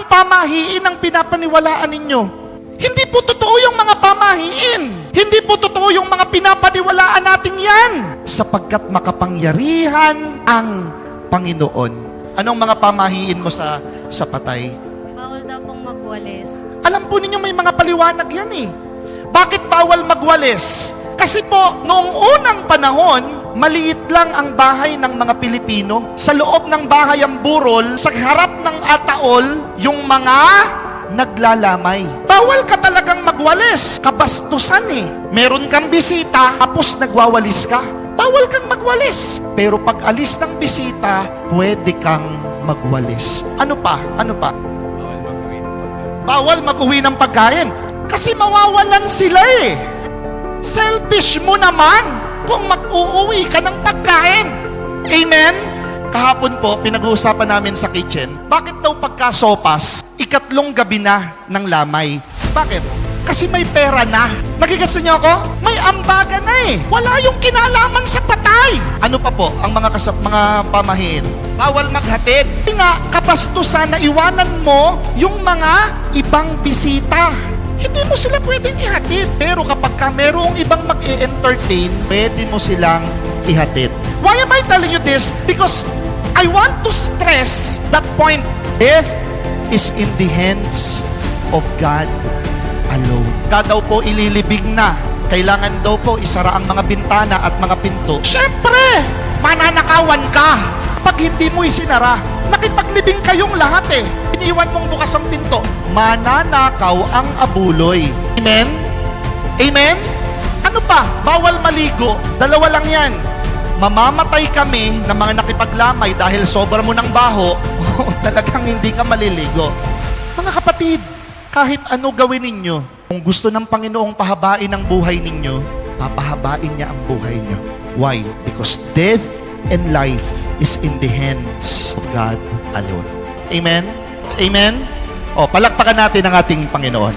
Anong pamahiin ang pinapaniwalaan ninyo? Hindi po totoo yung mga pamahiin. Hindi po totoo yung mga pinapaniwalaan natin yan. Sapagkat makapangyarihan ang Panginoon. Anong mga pamahiin mo sa patay? Bawal daw pong magwalis. Alam po ninyo may mga paliwanag yan eh. Bakit bawal magwalis? Kasi po, noong unang panahon, maliit lang ang bahay ng mga Pilipino. Sa loob ng bahay ang burol, sa harap ng ataol, yung mga naglalamay. Bawal ka talagang magwalis. Kabastusan eh. Meron kang bisita, tapos nagwawalis ka. Bawal kang magwalis. Pero pag alis ng bisita, pwede kang magwalis. Ano pa? Ano pa? Bawal mag-uwi ng pagkain. Kasi mawawalan sila eh. Selfish mo naman kung mag-uuwi ka ng pagkain. Amen? Kahapon po, pinag-uusapan namin sa kitchen, bakit daw pagka-sopas, ikatlong gabi na ng lamay? Bakit? Kasi may pera na. Nagigets niyo ako? May ambaga na eh. Wala yung kinalaman sa patay. Ano pa po ang mga pamahiin? Bawal maghatid. Hindi nga, kapastusan na iwanan mo yung mga ibang bisita. Hindi mo sila pwedeng ihatid. Pero kapag ka merong ibang mag-e-entertain, pwede mo silang ihatid. Why am I telling you this? Because I want to stress that point. Death is in the hands of God alone. Daw po ililibing na. Kailangan daw po isara ang mga bintana at mga pinto. Siyempre, mananakawan ka pag hindi mo isinara. Nakipaglibing kayong lahat eh. Iniwan mong bukas ang pinto. Mananakaw ang abuloy. Amen? Amen? Ano pa? Bawal maligo. Dalawa lang yan. Mamamatay kami ng mga nakipaglamay dahil sobra mo ng baho, talagang hindi ka maliligo. Mga kapatid, kahit ano gawin ninyo, kung gusto ng Panginoong pahabain ang buhay ninyo, papahabain niya ang buhay niyo. Why? Because death and life is in the hands of God alone. Amen? Amen? O, palakpakan natin ang ating Panginoon.